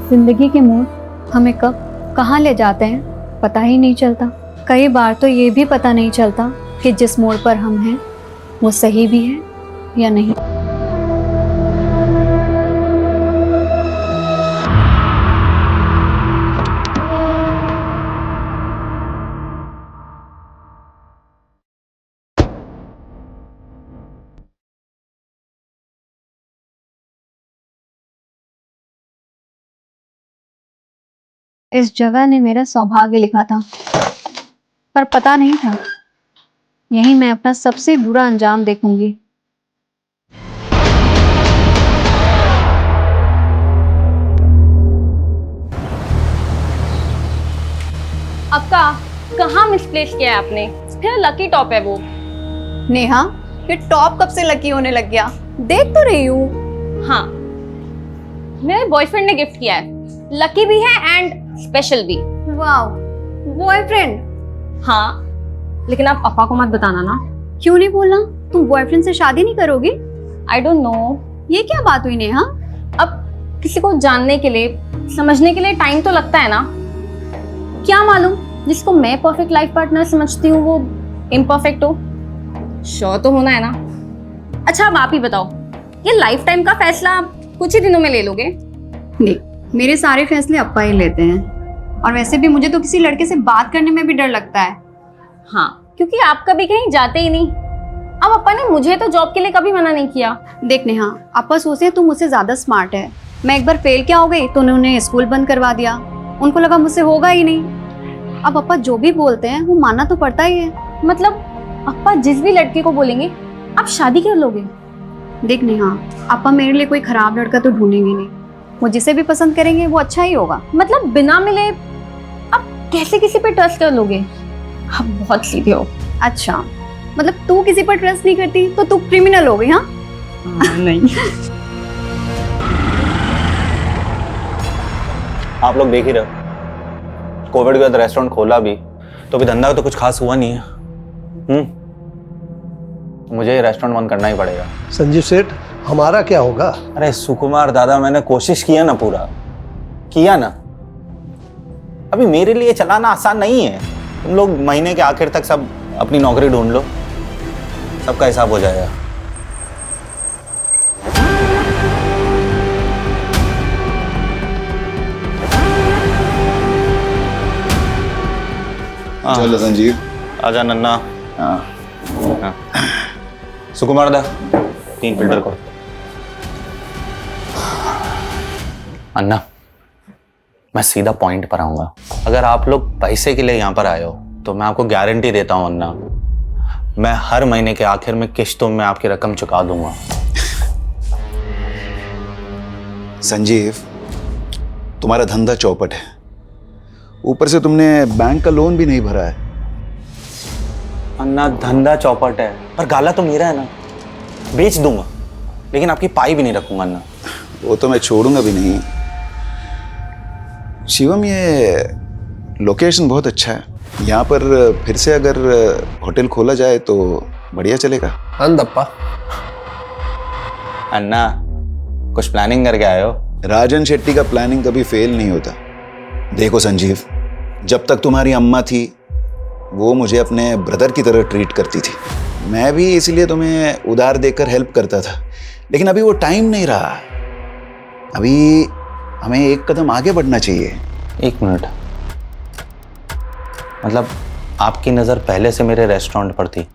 जिंदगी के मोड़ हमें कब कहाँ ले जाते हैं पता ही नहीं चलता। कई बार तो ये भी पता नहीं चलता कि जिस मोड़ पर हम हैं वो सही भी है या नहीं। इस जगह ने मेरा सौभाग्य लिखा था, पर पता नहीं था यहीं मैं अपना सबसे बुरा अंजाम देखूंगी। अक्का, कहाँ मिसप्लेस किया है आपने? फिर लकी टॉप है वो। नेहा, ये टॉप कब से लकी होने लग गया? देख तो रही हूँ। हाँ, मेरे बॉयफ्रेंड ने गिफ्ट किया है। लकी भी है एंड स्पेशल भी। Wow, boyfriend? हाँ, लेकिन आप पापा को मत बताना ना। क्यों नहीं बोलना? तुम बॉयफ्रेंड से शादी नहीं करोगी? I don't know. ये क्या बात हुई नेहा? अब किसी को जानने के लिए, समझने के लिए टाइम तो लगता है ना। क्या मालूम जिसको मैं परफेक्ट लाइफ पार्टनर समझती हूँ वो इम्परफेक्ट हो। श्योर तो होना है ना। अच्छा, अब आप ही बताओ, ये लाइफ टाइम का फैसला कुछ ही दिनों में ले लोगे? नहीं, मेरे सारे फैसले अप्पा ही लेते हैं। और वैसे भी मुझे तो किसी लड़के से बात करने में भी डर लगता है। हाँ, क्योंकि आप कभी कहीं जाते ही नहीं। अब अप्पा ने मुझे तो जॉब के लिए कभी मना नहीं किया। देख नेहा, अप्पा सोचते हैं तू मुझसे ज्यादा स्मार्ट है। मैं एक बार फेल क्या हो गई तो उन्होंने स्कूल बंद करवा दिया। उनको लगा मुझसे होगा ही नहीं। अब अप्पा जो भी बोलते हैं वो मानना तो पड़ता ही है। मतलब अप्पा जिस भी लड़के को बोलेंगे आप शादी कर लोगे? देख नेहा, अप्पा मेरे लिए कोई खराब लड़का तो ढूंढेंगे नहीं। वो जिसे भी पसंद करेंगे वो अच्छा ही होगा। मतलब बिना मिले आप कैसे किसी पे ट्रस्ट कर लोगे? आप बहुत सीधे हो। अच्छा, मतलब तू किसी पर ट्रस्ट नहीं करती तो तू क्रिमिनल हो गई? हाँ नहीं। आप लोग देख ही रहे हो, कोविड के बाद रेस्टोरेंट खोला भी तो भी धंधा तो कुछ खास हुआ नहीं है। मुझे ये रेस्टोरेंट बंद करना ही पड़ेगा। संजीव सेठ, हमारा क्या होगा? अरे सुकुमार दादा, मैंने कोशिश किया ना, पूरा किया ना। अभी मेरे लिए चलाना आसान नहीं है। तुम लोग महीने के आखिर तक सब अपनी नौकरी ढूंढ लो, सबका हिसाब हो जाएगा। चलो संजीव, आजा नन्ना। हाँ सुकुमार दा, 3 फिल्टर को। अन्ना, मैं सीधा पॉइंट पर आऊंगा। अगर आप लोग पैसे के लिए यहाँ पर आए हो तो मैं आपको गारंटी देता हूँ अन्ना, मैं हर महीने के आखिर में किश्तों में आपकी रकम चुका दूंगा। संजीव, तुम्हारा धंधा चौपट है, ऊपर से तुमने बैंक का लोन भी नहीं भरा है। अन्ना, धंधा चौपट है पर गाला तो मेरा है ना। बेच दूंगा लेकिन आपकी पाई भी नहीं रखूंगा अन्ना। वो तो मैं छोड़ूंगा भी नहीं। शिवम, ये लोकेशन बहुत अच्छा है। यहाँ पर फिर से अगर होटल खोला जाए तो बढ़िया चलेगा। अंदप्पा, अन्ना, कुछ प्लानिंग करके आए हो? राजन शेट्टी का प्लानिंग कभी फेल नहीं होता। देखो संजीव, जब तक तुम्हारी अम्मा थी वो मुझे अपने ब्रदर की तरह ट्रीट करती थी। मैं भी इसलिए तुम्हें उधार देकर हेल्प करता था, लेकिन अभी वो टाइम नहीं रहा। अभी हमें एक कदम आगे बढ़ना चाहिए। 1 मिनट, मतलब आपकी नज़र पहले से मेरे रेस्टोरेंट पर थी?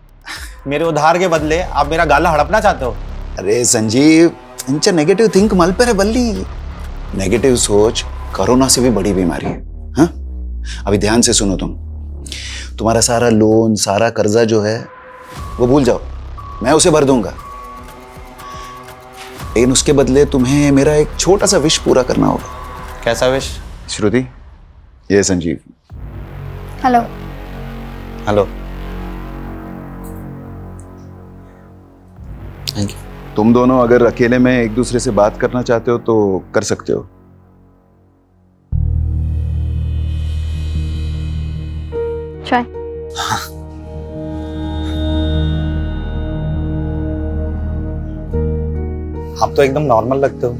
मेरे उधार के बदले आप मेरा गाला हड़पना चाहते हो? अरे संजीव, इंचा नेगेटिव थिंक मल पर है बल्ली। नेगेटिव सोच कोरोना से भी बड़ी बीमारी है। हाँ, अभी ध्यान से सुनो। तुम्हारा सारा लोन, सारा कर्जा जो है वो भूल जाओ, मैं उसे भर दूंगा। लेकिन उसके बदले तुम्हें मेरा एक छोटा सा विश पूरा करना होगा। कैसा विश? श्रुति, ये Sanjeev. Hello. Hello. Thank you. तुम दोनों अगर अकेले में एक दूसरे से बात करना चाहते हो तो कर सकते हो। चाय? आप तो एकदम नॉर्मल लगते हो।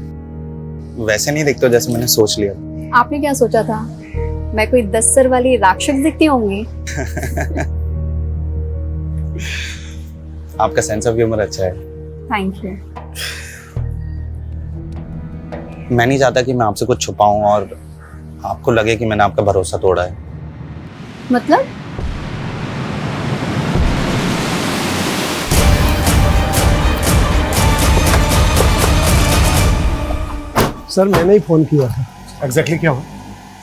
वैसे नहीं दिखते हो जैसे मैंने सोच लिया। आपने क्या सोचा था? मैं कोई 10 सर वाली राक्षस दिखती होंगी? आपका सेंस ऑफ ह्यूमर अच्छा है। Thank you. मैं नहीं चाहता कि मैं आपसे कुछ छुपाऊं और आपको लगे कि मैंने आपका भरोसा तोड़ा है। मतलब? सर मैंने ही फोन किया था। एग्जैक्टली क्या हुआ?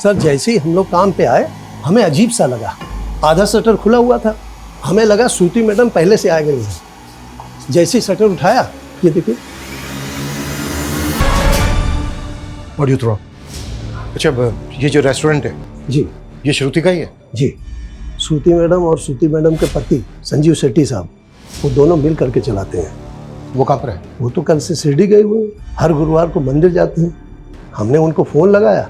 सर जैसे ही हम लोग काम पे आए हमें अजीब सा लगा। आधा शटर खुला हुआ था, हमें लगा श्रुति मैडम पहले से आ गई है। जैसे ही शटर उठाया, ये देखिए। What do you throw? अच्छा ये जो रेस्टोरेंट है जी ये श्रुति का ही है? जी, श्रुति मैडम और श्रुति मैडम के पति संजीव शेट्टी साहब, वो दोनों मिल करके चलाते हैं। वो कहाँ पर है? वो तो कल से शिरडी गए हुए हैं, हर गुरुवार को मंदिर जाते हैं। हमने उनको फोन लगाया,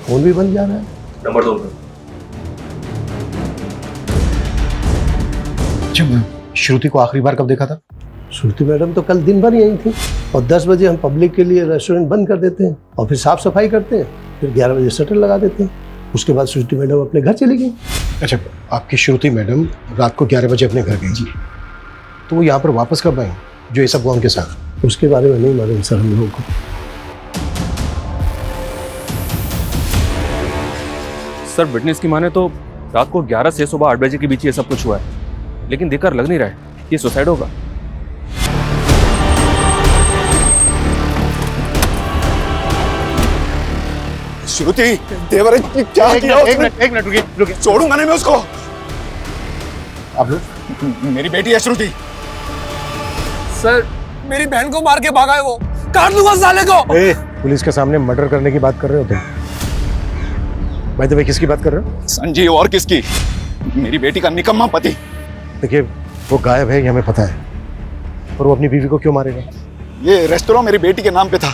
फोन भी बंद जा रहा है। नंबर 2 पे। अच्छा श्रुति को आखिरी बार कब देखा था? श्रुति मैडम तो कल दिन भर यहीं थी और 10 बजे हम पब्लिक के लिए रेस्टोरेंट बंद कर देते हैं और फिर साफ सफाई करते हैं, फिर 11 बजे शटर लगा देते हैं। उसके बाद श्रुति मैडम अपने घर चली गई। अच्छा आपकी श्रुति मैडम रात को 11 बजे अपने घर गई जी, तो वो यहाँ पर वापस कब आई जो ये सब हुआ उनके साथ? उसके बारे में नहीं मालूम सर हम लोगों को। सर विटनेस की माने तो रात को 11 से सुबह 8 बजे के बीच ये सब कुछ हुआ है, लेकिन देखकर लग नहीं रहा है ये सुसाइड होगा। श्रुति देवर क्या किया? एक मिनट रुकिए। छोड़ूंगा नहीं मैं उसको। आप लोग? मेरी बेटी है श्रुति। सर मेरी बहन को मार के भागा है वो, काट दूंगा साले को। पुलिस के सामने मर्डर करने की बात कर रहे हो तुम? भाई तो किसकी बात कर रहे हो? संजीव और किसकी? मेरी बेटी का निकम्मा पति। देखिए वो गायब है ये हमें पता है, पर वो अपनी बीवी को क्यों मारेगा? ये रेस्टोरेंट मेरी बेटी के नाम पे था,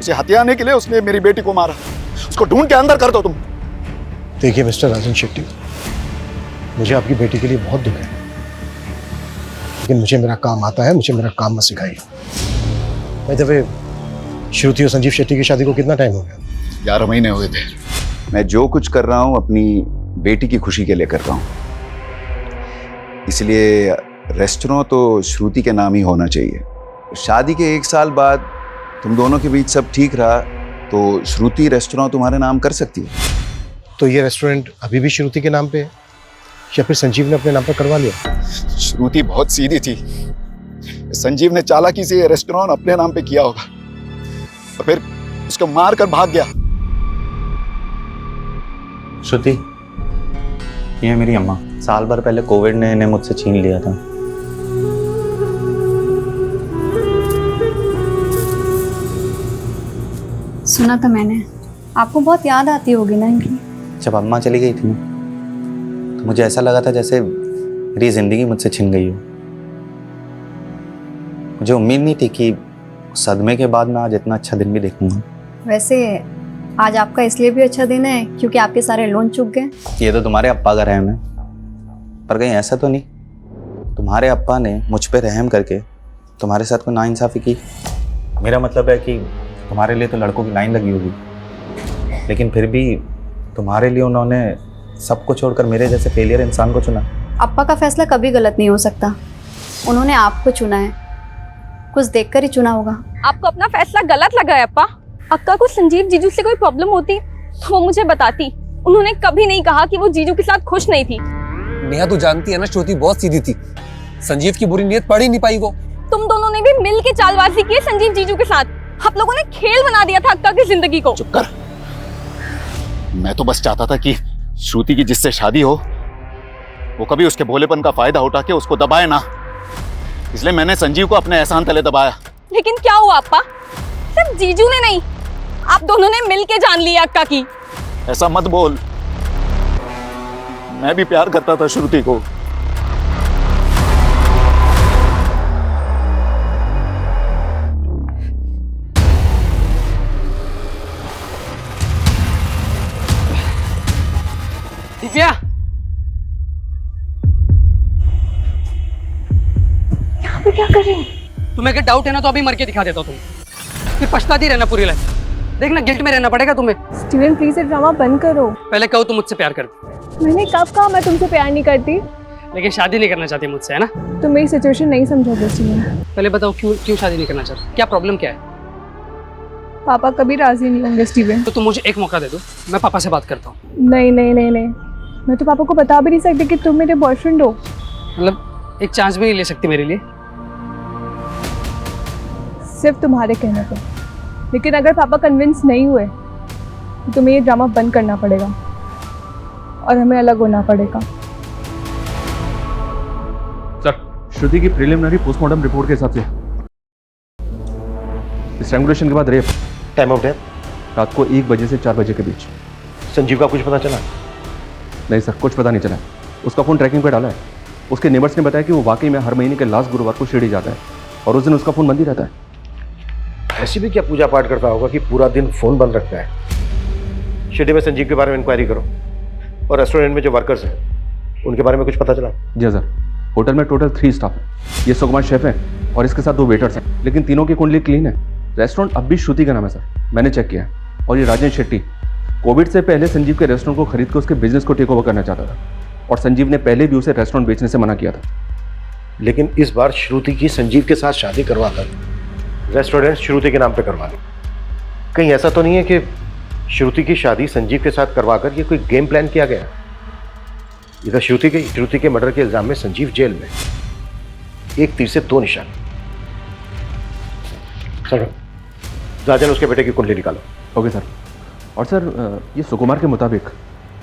उसे हथियाने के लिए उसने मेरी बेटी को मारा। उसको ढूंढ के अंदर कर दो तुम। देखिए मिस्टर राजन शेट्टी, मुझे आपकी बेटी के लिए बहुत दुख है, लेकिन मुझे मेरा काम आता है, मुझे मेरा काम मत सिखाइए। भाई दफे श्रुति और संजीव शेट्टी की शादी को कितना टाइम हो गया? 11 महीने हुए थे। मैं जो कुछ कर रहा हूँ अपनी बेटी की खुशी के लिए कर रहा हूँ, इसलिए रेस्टोरेंट तो श्रुति के नाम ही होना चाहिए। शादी के 1 साल बाद तुम दोनों के बीच सब ठीक रहा तो श्रुति रेस्टोरेंट तुम्हारे नाम कर सकती है। तो ये रेस्टोरेंट अभी भी श्रुति के नाम पे है या फिर संजीव ने अपने नाम पर करवा लिया? श्रुति बहुत सीधी थी, संजीव ने चालाकी से ये रेस्टोरेंट अपने नाम पे किया होगा और फिर उसको मार कर भाग गया। श्रुति, ये है मेरी अम्मा। साल भर पहले कोविड ने इन्हें मुझसे छीन लिया था। सुना था मैंने, आपको बहुत याद आती होगी ना इनकी। जब अम्मा चली गई थी तो मुझे ऐसा लगा था जैसे मेरी जिंदगी मुझसे छिन गई हो। मुझे उम्मीद नहीं थी कि सदमे के बाद मैं आज इतना अच्छा दिन भी देखूंगा। वैसे आज आपका इसलिए भी अच्छा दिन है क्योंकि आपके सारे लोन चुक गए। ये तो तुम्हारे अप्पा का रहम है, पर कहीं ऐसा तो नहीं तुम्हारे अप्पा ने मुझ पे रहम करके तुम्हारे साथ कोई नाइंसाफी की? मेरा मतलब है कि तुम्हारे लिए तो लड़कों की लाइन लगी होगी, लेकिन फिर भी तुम्हारे लिए उन्होंने सबको छोड़कर मेरे जैसे फेलियर इंसान को चुना। अप्पा का फैसला कभी गलत नहीं हो सकता, उन्होंने आपको चुना है, कुछ देखकर ही चुना होगा। आपको अपना फैसला गलत लगा है अप्पा? अक्का को संजीव जीजू से कोई प्रॉब्लम होती तो वो मुझे बताती। उन्होंने कभी नहीं कहा कि वो जीजू के साथ खुश नहीं थी। नेहा तू जानती है ना श्रुति बहुत सीधी थी, संजीव की बुरी नीयत पढ़ ही नहीं पाई वो। तुम दोनों ने भी मिल के चालबाजी की संजीव जीजू के साथ। आप लोगों ने खेल बना दिया था अक्का की जिंदगी को। चुप कर। मैं तो बस चाहता था कि श्रुति की जिससे शादी हो वो कभी उसके भोलेपन का फायदा उठा के उसको दबाए ना, इसलिए मैंने संजीव को अपने एहसान तले दबाया। लेकिन क्या हुआ अप्पा? सिर्फ जीजू ने नहीं, आप दोनों ने मिल के जान लिया अक्का की। ऐसा मत बोल, मैं भी प्यार करता था श्रुति को। दिव्या, यहाँ पे क्या कर रही हो? तुम्हें अगर डाउट है ना तो अभी मर के दिखा देता हूँ, तुम फिर पछताती रहना पूरी लाइफ। देखना गिल्ट में रहना पड़ेगा तुम्हें। स्टीवन प्लीज ये ड्रामा बंद करो। पहले कहो तुम मुझसे प्यार करती, मैंने कब कहा मैं तुमसे प्यार नहीं करती? लेकिन शादी नहीं करना चाहती मुझसे, है ना? तुम मेरी सिचुएशन नहीं समझोगे स्टीवन। पहले बताओ क्यों शादी नहीं करना चाहती, क्या प्रॉब्लम क्या है? पापा कभी राजी नहीं होंगे स्टीवन। तो तुम मुझे एक मौका दे दो, मैं पापा से बात करता हूँ। नहीं नहीं नहीं नहीं, मैं तो पापा को बता भी नहीं सकती कि तुम मेरे बॉयफ्रेंड हो। मतलब एक चांस भी नहीं ले सकती मेरे लिए? सिर्फ तुम्हारे कहने पर। लेकिन अगर पापा कन्विंस नहीं हुए तो तुम्हें ये ड्रामा बंद करना पड़ेगा और हमें अलग होना पड़ेगा। सर, श्रुति की प्रिलिमिनरी पोस्टमार्टम रिपोर्ट के हिसाब से स्ट्रैंगुलेशन के बाद रेप। टाइम ऑफ डेथ रात को 1 बजे से 4 बजे के बीच। संजीव का कुछ पता चला? नहीं सर, कुछ पता नहीं चला। उसका फ़ोन ट्रैकिंग पे डाला है। उसके नेबर्स ने बताया कि वो वाकई में हर महीने के लास्ट गुरुवार को शिरडी जाता है और उस दिन उसका फ़ोन बंद ही रहता है। ऐसी भी क्या पूजा पाठ करता होगा कि पूरा दिन फोन बंद रखता है? शिरडी में संजीव के बारे में इंक्वायरी करो और रेस्टोरेंट में जो वर्कर्स हैं उनके बारे में कुछ पता चला? जी सर, होटल में टोटल 3 स्टाफ है। ये सुकुमार शेफ है और इसके साथ 2 वेटर्स हैं, लेकिन तीनों की कुंडली क्लीन है। रेस्टोरेंट अब भी श्रुति का नाम है सर, मैंने चेक किया है। और ये राजेश शेट्टी कोविड से पहले संजीव के रेस्टोरेंट को खरीद कर उसके बिजनेस को टेक ओवर करना चाहता था और संजीव ने पहले भी उसे रेस्टोरेंट बेचने से मना किया था। लेकिन इस बार श्रुति की संजीव के साथ शादी करवाकर रेस्टोरेंट श्रुति के नाम पे करवा दी। कहीं ऐसा तो नहीं है कि श्रुति की शादी संजीव के साथ करवाकर ये कोई गेम प्लान किया गया? इधर श्रुति के मर्डर के इल्जाम में संजीव जेल में। एक तीर से 2 निशान। सर, राजन उसके बेटे की कुंडली निकालो। Okay sir. और सर, ये सुकुमार के मुताबिक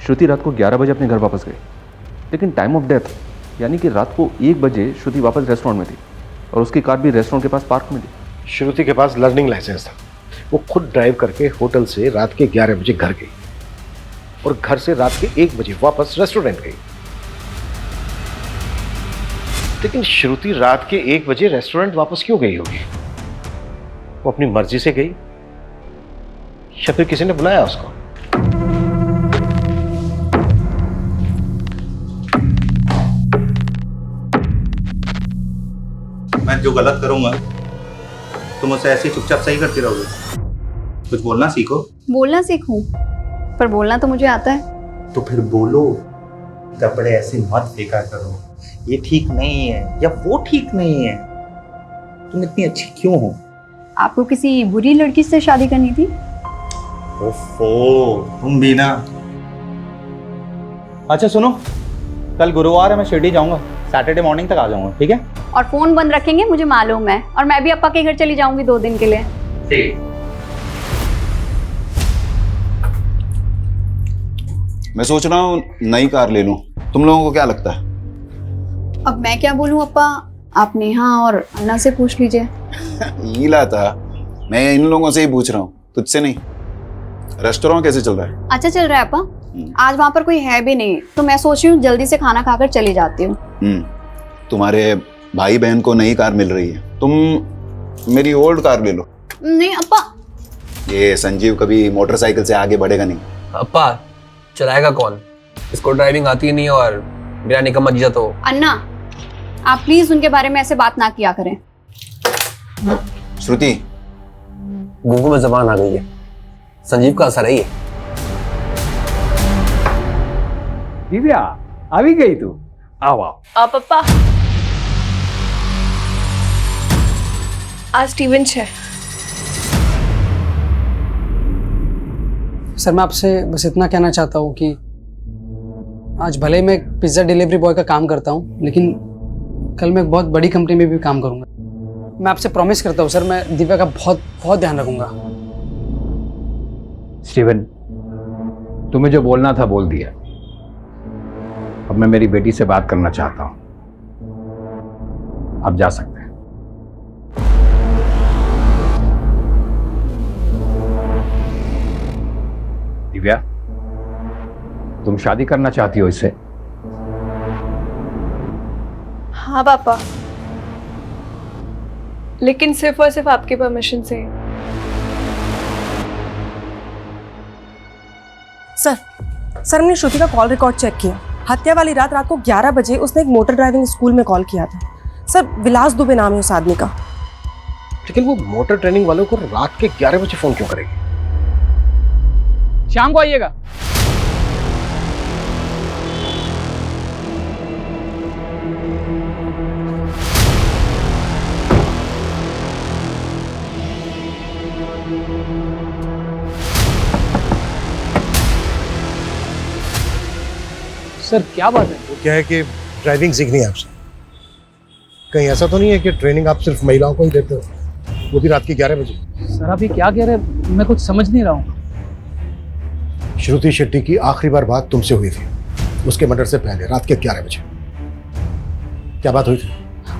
श्रुति रात को 11 बजे अपने घर वापस गई, लेकिन टाइम ऑफ डेथ यानी कि रात को 1 बजे श्रुति वापस रेस्टोरेंट में थी और उसकी कार भी रेस्टोरेंट के पास पार्क में थी। श्रुति के पास लर्निंग लाइसेंस था। वो खुद ड्राइव करके होटल से रात के 11 बजे घर गई और घर से रात के 1 बजे वापस रेस्टोरेंट गई। लेकिन श्रुति रात के 1 बजे रेस्टोरेंट वापस क्यों गई होगी? वो अपनी मर्जी से गई या फिर किसी ने बुलाया उसको? मैं जो गलत करूंगा तुम उसे ऐसे ही चुपचाप सही करती रहोगे? कुछ बोलना सीखो। बोलना सीखूं, पर बोलना तो मुझे आता है। तो फिर बोलो। कपड़े ऐसे मत फेंका करो, ये ठीक नहीं है या वो ठीक नहीं है। तुम इतनी अच्छी क्यों हो? आपको किसी बुरी लड़की से शादी करनी थी? ओफो, तुम भी ना। अच्छा सुनो, कल गुरुवार है, मैं शिरडी जाऊंगा। सैटरडे मॉर्निंग तक आ जाऊंगा, ठीक है? और फोन बंद रखेंगे, मुझे मालूम है। और मैं भी अप्पा के घर चली जाऊंगी 2 दिन के लिए। ठीक। मैं सोच रहा हूँ नई कार ले लूं। तुम लोगों को क्या लगता है? अब मैं क्या बोलूं अप्पा, आप नेहा और अन्ना से पूछ लीजिए। हीला था, मैं इन लोगों से ही पूछ रहा हूँ, तुझसे नहीं। रेस्टोरेंट कैसे चल रहा है? अच्छा चल रहा है अप्पा। आज वहाँ पर कोई है भी नहीं, तो मैं सोच रही हूँ जल्दी से खाना खाकर चली जाती हूँ। तुम्हारे भाई बहन को नई कार मिल रही है, तुम मेरी ओल्ड कार ले लो। नहीं अप्पा। ये संजीव कभी मोटरसाइकिल से आगे बढ़ेगा नहीं। अप्पा, चलाएगा कौन? इसको ड्राइविंग आती नहीं और मेरा निकम्मा जीजा तो। अन्ना, आप प्लीज उनके बारे में ऐसे बात ना किया करें। श्रुति, गुंगू में जबान आ गई है। संजीव का असर है ये। दिव्या, आ भी गई तू? आओ आओ। पापा, आज स्टीवन है। सर, मैं आपसे बस इतना कहना चाहता हूँ कि आज भले मैं पिज्ज़ा डिलीवरी बॉय का काम करता हूँ, लेकिन कल मैं एक बहुत बड़ी कंपनी में भी काम करूँगा। मैं आपसे प्रॉमिस करता हूँ सर, मैं दिव्या का बहुत बहुत ध्यान रखूँगा। स्टीवन, तुम्हें जो बोलना था बोल दिया। अब मैं मेरी बेटी से बात करना चाहता हूँ। आप जा सकते हैं। दिव्या, तुम शादी करना चाहती हो इससे? हाँ पापा, लेकिन सिर्फ और सिर्फ आपके परमिशन से। सर हमने श्रुति का कॉल रिकॉर्ड चेक किया। हत्या वाली रात को 11 बजे उसने एक मोटर ड्राइविंग स्कूल में कॉल किया था। सर, विलास दुबे नाम है उस आदमी का। लेकिन वो मोटर ट्रेनिंग वालों को रात के 11 बजे फोन क्यों करेगी? शाम को आइएगा। सर क्या बात है? वो क्या है कि ड्राइविंग सीखनी है आपसे। कहीं ऐसा तो नहीं है कि ट्रेनिंग आप सिर्फ महिलाओं को ही देते हो, वो भी रात के 11 बजे? सर आप ये क्या कह रहे हैं, मैं कुछ समझ नहीं रहा हूँ। श्रुति शेट्टी की आखिरी बार बात तुमसे हुई थी उसके मर्डर से पहले, रात के 11 बजे। क्या बात हुई थी?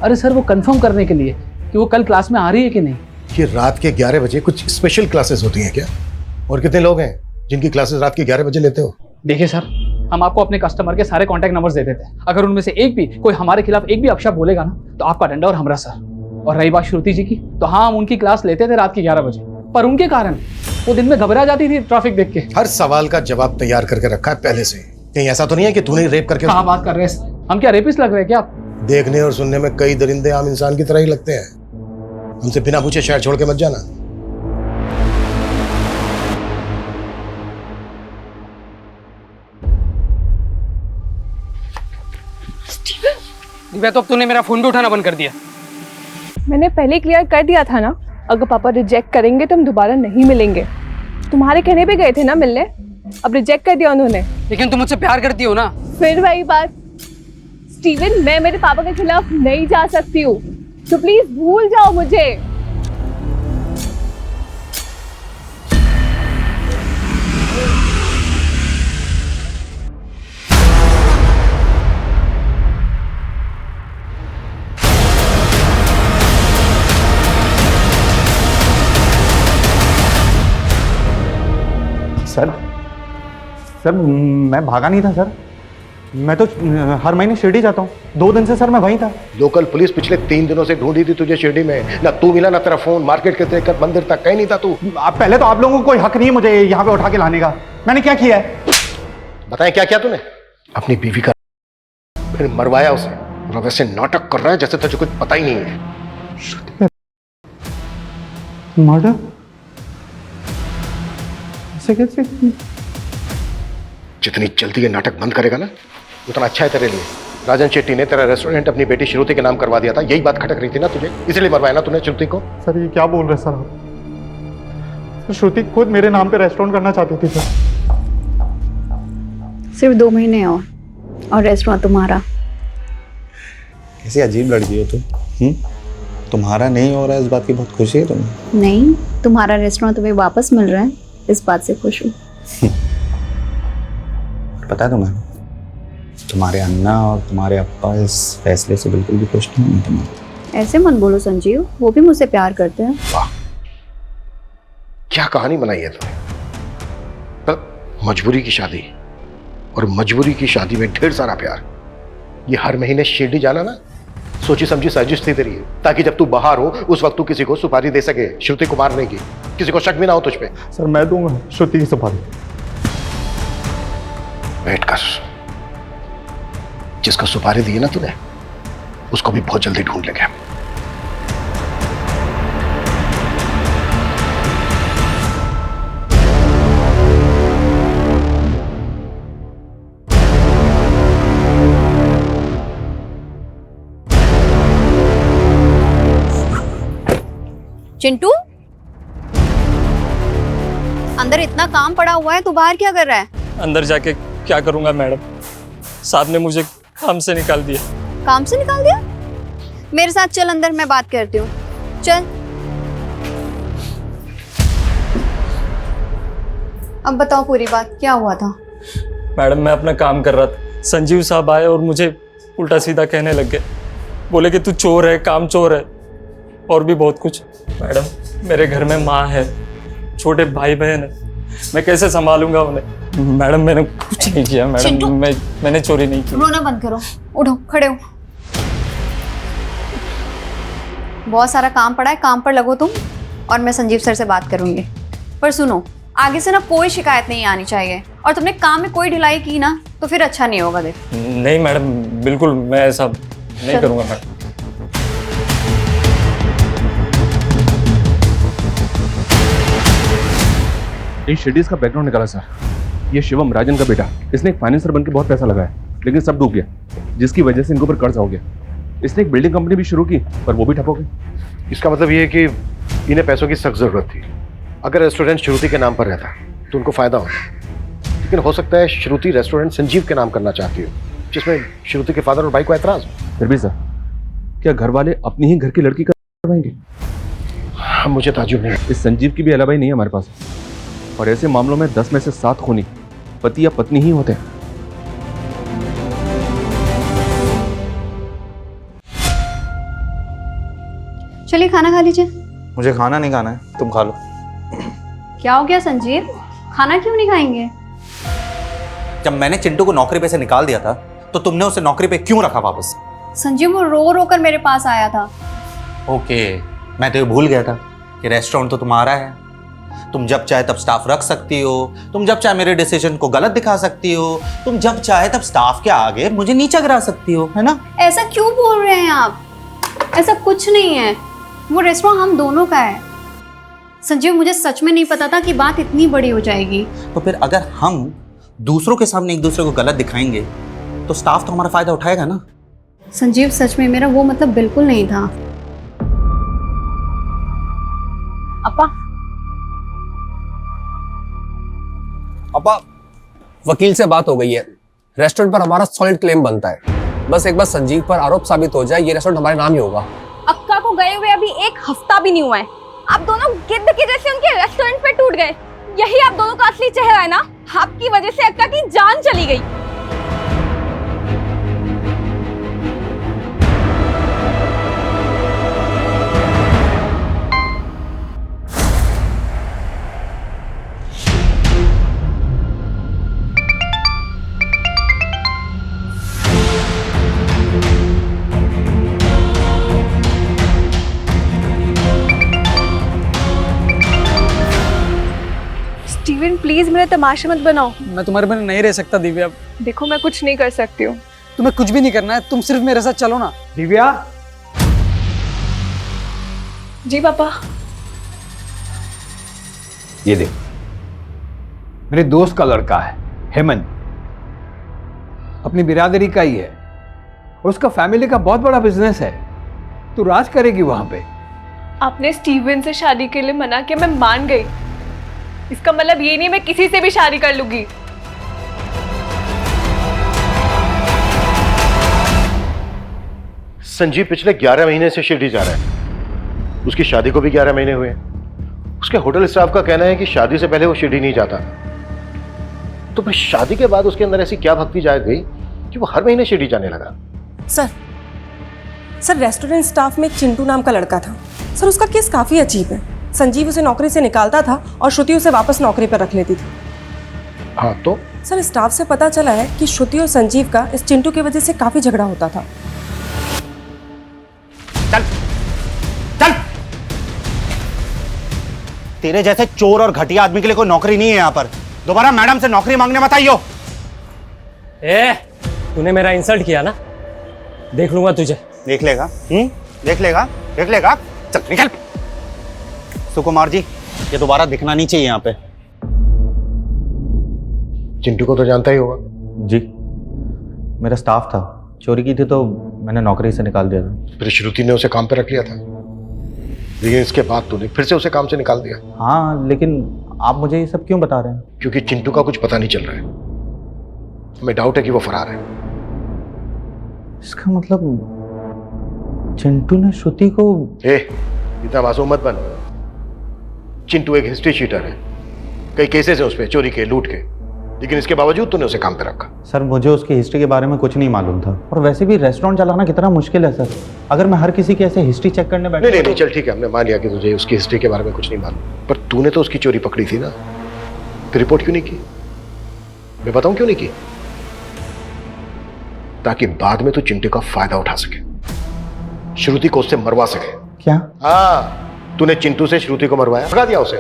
अरे सर वो कंफर्म करने के लिए कि वो कल क्लास में आ रही है कि नहीं। कि रात के 11 बजे कुछ स्पेशल क्लासेस होती हैं क्या? और कितने लोग हैं जिनकी क्लासेस रात के 11 बजे लेते हो? देखिए सर, हम आपको अपने कस्टमर के सारे कॉन्टैक्ट नंबर्स दे देते हैं। अगर उनमें से एक भी कोई हमारे खिलाफ एक भी अपशब्द बोलेगा ना, तो आपका डंडा और हमरा सर। और रही बात श्रुति जी की, तो हाँ हम उनकी क्लास लेते थे रात के 11 बजे, पर उनके कारण वो दिन में घबरा जाती थी ट्रैफिक देख के। हर सवाल का जवाब तैयार करके रखा है पहले से। कहीं ऐसा तो नहीं है कि तूने रेप करके? कहाँ बात कर रहे हैं, हम क्या रेपिस्ट लग रहे हैं क्या? देखने और सुनने में कई दरिंदे आम इंसान की तरह ही लगते हैं। हमसे बिना पूछे शहर छोड़ के मत जाना। दिव्या, तो अब तूने मेरा फोन भी उठाना बंद कर दिया। मैंने पहले क्लियर कर दिया था ना, अगर पापा रिजेक्ट करेंगे तो हम दोबारा नहीं मिलेंगे। तुम्हारे कहने पे गए थे ना मिलने, अब रिजेक्ट कर दिया उन्होंने। लेकिन तुम मुझसे प्यार करती हो ना? फिर वही बात स्टीवन, मैं मेरे पापा के खिलाफ नहीं जा सकती हूँ, तो प्लीज भूल जाओ मुझे। सर मैं भागा नहीं था सर, मैं तो हर महीने शिरडी जाता हूँ। 2 दिन से सर मैं वहीं था। लोकल पुलिस पिछले 3 दिनों से ढूंढी थी तुझे शिरडी में, ना तू मिला ना तेरा फोन, मार्केट के लेकर मंदिर तक कहीं नहीं था तू। पहले तो आप लोगों को कोई हक नहीं है मुझे यहाँ पे उठा के लाने का। मैंने क्या किया है? बताएं क्या किया तूने? अपनी बीवी का फिर मरवाया उसे, और वैसे नाटक कर रहा है जैसे तुझे कुछ पता ही नहीं है। मर्डर? कैसे? जितनी जल्दी ये नाटक बंद करेगा ना उतना अच्छा है तेरे लिए। राजन शेट्टी ने तेरा रेस्टोरेंट अपनी बेटी श्रुति के नाम करवा दिया था, यही बात खटक रही थी ना तुझे, इसलिए मरवाया ना तूने श्रुति को। सर ये क्या बोल रहे सर आप? श्रुति खुद मेरे नाम पे रेस्टोरेंट करना चाहती थी सर। सिर्फ 2 महीने और रेस्टोरेंट तुम्हारा। कैसी अजीब लड़की हो तुम। तुम्हारा नहीं हो रहा है इस बात की बहुत खुशी है तुम्हें? नहीं, तुम्हारा रेस्टोरेंट तुम्हें वापस मिल रहा है, इस बात से खुश हूँ। पता है तुम्हें, तुम्हारे अन्ना और तुम्हारे अप्पा इस फैसले से बिल्कुल भी खुश नहीं है तुम्हें। ऐसे मत बोलो संजीव, वो भी मुझसे प्यार करते हैं। वाह, क्या कहानी बनाई है तुमने। पर मजबूरी की शादी, और मजबूरी की शादी में ढेर सारा प्यार। ये हर महीने शिरडी जाना ना सोची समझी साजिश थी तेरी, ताकि जब तू बाहर हो उस वक्त तू किसी को सुपारी दे सके श्रुति को मारने की, किसी को शक भी ना हो तुझ पे। सर मैं दूंगा श्रुति की सुपारी। वेट कर, जिसको सुपारी दी है ना तूने उसको भी बहुत जल्दी ढूंढ लेंगे। चिंटू, अंदर इतना काम पड़ा हुआ है, तू बाहर क्या कर रहा है? अंदर जाके क्या करूंगा मैडम, साहब ने मुझे काम से निकाल दिया। काम से निकाल दिया? मेरे साथ चल अंदर, मैं बात करती हूँ, चल। अब बताओ पूरी बात, क्या हुआ था? मैडम मैं अपना काम कर रहा था, संजीव साहब आए और मुझे उल्टा सीधा कहने लग गए। बोले कि तू चोर है, काम चोर है, और भी बहुत कुछ। मैडम मेरे घर में माँ है, छोटे भाई बहन है, मैं कैसे संभालूंगा उन्हें? मैडम मैंने कुछ नहीं किया मैडम, मैंने चोरी नहीं की। रोना बंद करो, उठो, खड़े हो। बहुत सारा काम पड़ा है, काम पर लगो तुम, और मैं संजीव सर से बात करूंगी। पर सुनो, आगे से ना कोई शिकायत नहीं आनी चाहिए, और तुमने काम में कोई ढिलाई की ना तो फिर अच्छा नहीं होगा। देख नहीं मैडम, बिल्कुल मैं ऐसा नहीं करूंगा मैडम। इन शेडीज का बैकग्राउंड निकाला सर। ये शिवम, राजन का बेटा, इसने एक फाइनेंसर बनकर बहुत पैसा लगाया, लेकिन सब डूब गया, जिसकी वजह से इनके ऊपर कर्ज हो गया। इसने एक बिल्डिंग कंपनी भी शुरू की, पर वो भी ठप हो गई। इसका मतलब ये है कि इन्हें पैसों की सख्त जरूरत थी। अगर रेस्टोरेंट श्रुति के नाम पर रहता तो उनको फायदा होता, लेकिन हो सकता है श्रुति रेस्टोरेंट संजीव के नाम करना चाहती हो, जिसमें श्रुति के फादर और भाई को एतराज हो। फिर भी सर, क्या घर वाले अपनी ही घर की लड़की करवाएंगे? मुझे ताजुब नहीं। इस संजीव की भी अलावा नहीं है हमारे पास, और ऐसे मामलों में 10 में से 7 खूनी पति या पत्नी ही होते हैं। चलिए खाना खा लीजिए। मुझे खाना नहीं खाना है, तुम खा लो। क्या हो गया संजीव, खाना क्यों नहीं खाएंगे? जब मैंने चिंटू को नौकरी पे से निकाल दिया था, तो तुमने उसे नौकरी पे क्यों रखा वापस? संजीव वो रो रो कर मेरे पास आया था। ओके, मैं तो ये भूल गया था कि रेस्टोरेंट तो तुम्हारा है। तुम जब चाहे तब स्टाफ रख सकती हो, तुम जब चाहे मेरे डिसीजन को गलत दिखा सकती हो, तुम जब चाहे तब स्टाफ के आगे मुझे नीचा गिरा सकती हो, है ना? ऐसा क्यों बोल रहे हैं आप? ऐसा कुछ नहीं है, वो रेस्टोरेंट हम दोनों का है। संजीव, मुझे सच में नहीं पता था कि बात इतनी बड़ी हो जाएगी। तो फिर अगर हम दूसरों के सामने एक दूसरे को गलत दिखाएंगे, तो स्टाफ तो हमारा फायदा उठाएगा ना? संजीव, सच में मेरा वो मतलब बिल्कुल नहीं था। अपा, वकील से बात हो गई है, रेस्टोरेंट पर हमारा सॉलिड क्लेम बनता है। बस एक बार संजीव पर आरोप साबित हो जाए, ये रेस्टोरेंट हमारे नाम ही होगा। अक्का को गए हुए अभी 1 हफ्ता भी नहीं हुआ है, आप दोनों गिद्ध के जैसे उनके रेस्टोरेंट पे टूट गए। यही आप दोनों का असली चेहरा है ना? आपकी वजह से अक्का की जान चली गई। स्टीवन प्लीज मेरा तमाशा मत बनाओ। मैं तुम्हारे बिना नहीं रह सकता दिव्या। देखो मैं कुछ नहीं कर सकती हूँ। तुम्हें कुछ भी नहीं करना है, तुम सिर्फ मेरे साथ चलो ना। दिव्या, जी पापा। ये देख, मेरे दोस्त का लड़का है हेमंत, अपनी बिरादरी का ही है, और उसका फैमिली का बहुत बड़ा बिजनेस है। तू राज करेगी वहां पे। आपने स्टीवन से शादी के लिए मना किया, मैं मान गई। इसका मतलब ये नहीं मैं किसी से भी शादी कर लूंगी। संजीव पिछले 11 महीने से शिरडी जा रहा है। उसकी शादी को भी 11 महीने हुए। उसके होटल स्टाफ का कहना है कि शादी से पहले वो शिरडी नहीं जाता। तो फिर शादी के बाद उसके अंदर ऐसी क्या भक्ति जाग गई कि वो हर महीने शिरडी जाने लगा? सर रेस्टोरेंट स्टाफ में एक चिंटू नाम का लड़का था। सर उसका केस काफ़ी अजीब है। संजीव उसे नौकरी से निकालता था और श्रुति उसे वापस नौकरी पर रख लेती थी। हाँ तो? सर स्टाफ से पता चला है कि श्रुति और संजीव का इस चिंटू की वजह से काफ़ी झगड़ा होता था। चल चल, तेरे जैसे चोर और घटिया आदमी के लिए कोई नौकरी नहीं है यहाँ पर। दोबारा मैडम से नौकरी मांगने मत आइयो। तूने मेरा इंसल्ट किया ना, देख लूंगा तुझे। देख लेगा? देख लेगा? देख लेगा? चल निकल। सुकुमार जी, ये दोबारा दिखना नहीं चाहिए यहाँ पे। चिंटू को तो जानता ही होगा। जी, मेरा स्टाफ था, चोरी की थी तो मैंने नौकरी से निकाल दिया था। फिर श्रुति ने उसे काम पे रख लिया था, लेकिन इसके बाद तूने फिर से उसे काम से निकाल दिया। हाँ, लेकिन आप मुझे ये सब क्यों बता रहे हैं? क्योंकि चिंटू का कुछ पता नहीं चल रहा है। हमें डाउट है कि वो फरार है। इसका मतलब चिंटू ने श्रुति को... इतना मासूम मत बन। चिंटू एक हिस्ट्री शीटर है, कई केसेस है उस पे, चोरी के, लूट के, लेकिन इसके बावजूद तूने उसे काम पे रखा। सर, मुझे उसकी हिस्ट्री के बारे में कुछ नहीं मालूम था, और वैसे भी रेस्टोरेंट चलाना कितना मुश्किल है सर। अगर मैं हर किसी की ऐसे हिस्ट्री चेक करने बैठा... नहीं, चल ठीक है, हमने मान लिया कि तुझे उसकी हिस्ट्री के बारे में कुछ नहीं मालूम, पर तूने तो उसकी चोरी पकड़ी थी ना, फिर रिपोर्ट क्यों नहीं की? मैं बताऊं क्यों नहीं की? ताकि बाद में तू चिंटू का फायदा उठा सके, श्रुति को उससे मरवा सके। क्या? हाँ, तूने चिंटू से श्रुति को मरवाया, भगा दिया उसे,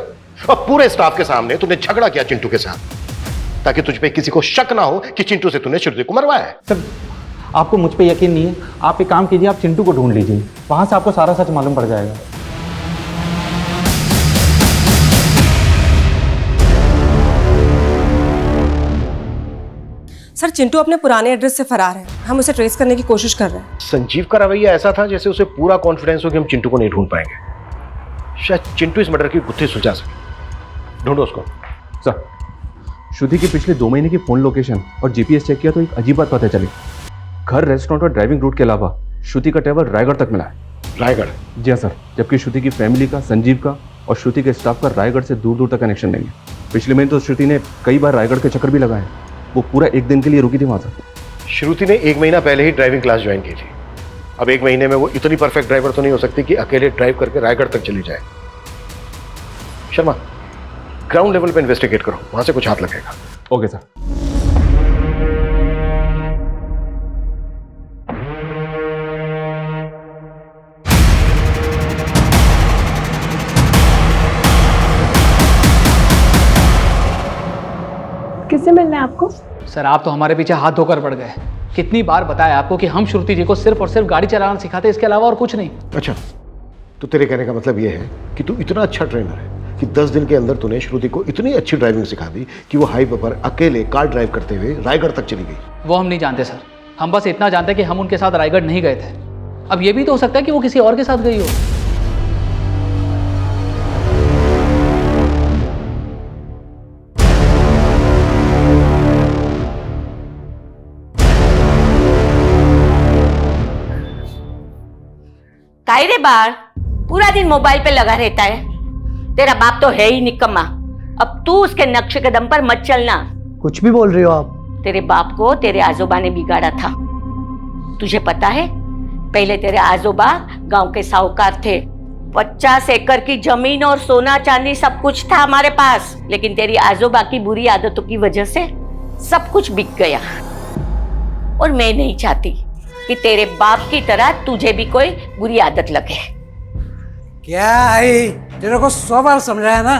और पूरे स्टाफ के सामने तूने झगड़ा किया चिंटू के साथ, ताकि तुझ पे किसी को शक ना हो कि चिंटू से तूने श्रुति को मरवाया है। सर, आपको मुझ पे यकीन नहीं है? आप एक काम कीजिए, आप चिंटू को ढूंढ लीजिए, वहां से आपको सारा सच मालूम पड़ जाएगा। सर चिंटू अपने पुराने एड्रेस से फरार है, हम उसे ट्रेस करने की कोशिश कर रहे हैं। संजीव का रवैया ऐसा था जैसे उसे पूरा कॉन्फिडेंस हो कि हम चिंटू को नहीं ढूंढ पाएंगे। शायद चिंटू इस मर्डर की गुत्थी सुलझा सके। ढूंढो उसको। सर, श्रुति की पिछले 2 महीने की फोन लोकेशन और जीपीएस चेक किया तो एक अजीब बात पता चली। घर, रेस्टोरेंट और ड्राइविंग रूट के अलावा श्रुति का ट्रैवल रायगढ़ तक मिला है। रायगढ़? जी हाँ सर, जबकि श्रुति की फैमिली का, संजीव का और श्रुति के स्टाफ का रायगढ़ से दूर दूर तक कनेक्शन नहीं है। पिछले महीने तो श्रुति ने कई बार रायगढ़ के चक्कर भी लगाए। वो पूरा 1 दिन के लिए रुकी थी वहाँ सर। श्रुति ने 1 महीना पहले ही ड्राइविंग क्लास ज्वाइन की थी। अब 1 महीने में वो इतनी परफेक्ट ड्राइवर तो नहीं हो सकती कि अकेले ड्राइव करके रायगढ़ तक चली जाए। शर्मा, ग्राउंड लेवल पे इन्वेस्टिगेट करो, वहां से कुछ हाथ लगेगा। Okay sir. किससे मिलना है आपको? सर आप तो हमारे पीछे हाथ धोकर पड़ गए। कितनी बार बताया आपको कि हम श्रुति जी को सिर्फ और सिर्फ गाड़ी चलाना सिखाते, इसके अलावा और कुछ नहीं। अच्छा, तो तेरे कहने का मतलब ये है कि तू इतना अच्छा ट्रेनर है कि 10 दिन के अंदर तूने श्रुति को इतनी अच्छी ड्राइविंग सिखा दी कि वो हाईवे पर अकेले कार ड्राइव करते हुए रायगढ़ तक चली गई। वो हम नहीं जानते सर, हम बस इतना जानते हैं कि हम उनके साथ रायगढ़ नहीं गए थे। अब ये भी तो हो सकता है कि वो किसी और के साथ गई हो। काहे रे बार पूरा दिन मोबाइल पे लगा रहता है? तेरा बाप तो है ही निकम्मा। अब तू उसके नक्श कदम पर मत चलना। कुछ भी बोल रही हो आप। तेरे बाप को तेरे आजोबा ने बिगाड़ा था। तुझे पता है, पहले तेरे आजोबा गांव के साहूकार थे। 50 एकड़ की जमीन और सोना चांदी सब कुछ था हमारे पास, लेकिन तेरी आजोबा की बुरी आदतों की वजह से सब कुछ बिक गया। और मैं नहीं चाहती कि तेरे बाप की तरह तुझे भी कोई बुरी आदत लगे। क्या आई, तेरे को 100 बार समझाया ना,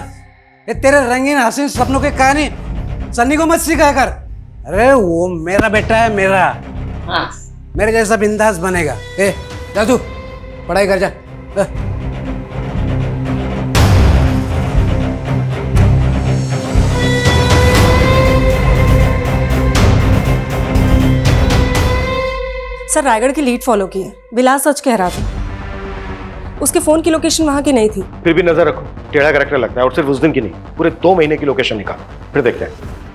ये तेरे रंगीन हसीन सपनों की कहानी सन्नी को मत सिखाया कर। अरे वो मेरा बेटा है, मेरा। हाँ, मेरे जैसा बिंदास बनेगा। ए जा तू पढ़ाई कर जा। सर रायगढ़ की लीड फॉलो की है, विलास सच कह रहा था। उसके फोन की लोकेशन वहां की नहीं थी। फिर भी नजर रखो, टेढ़ा कैरेक्टर लगता है, और सिर्फ उस दिन की नहीं, पूरे 2 महीने की लोकेशन निकालो, फिर देखते हैं।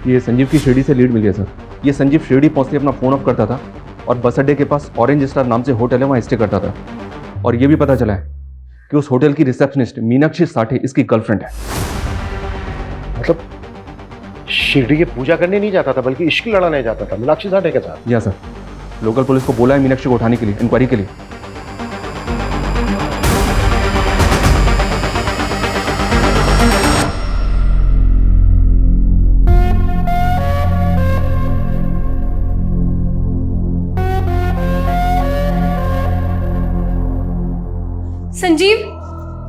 ये संजीव की शिरडी से लीड मिली है सर। ये संजीव शिरडी पहुँचते अपना फ़ोन ऑफ करता था और बस अड्डे के पास ऑरेंज स्टार नाम से होटल है, वहाँ स्टे करता था। और ये भी पता चला है कि उस होटल की रिसेप्शनिस्ट मीनाक्षी साठे इसकी गर्लफ्रेंड है। मतलब शिरडी की पूजा करने नहीं जाता था, बल्कि इश्क लड़ाने जाता था मीनाक्षी साठे के साथ। जी हाँ सर, लोकल पुलिस को बोला है मीनाक्षी को उठाने के लिए, इंक्वायरी के लिए। संजीव,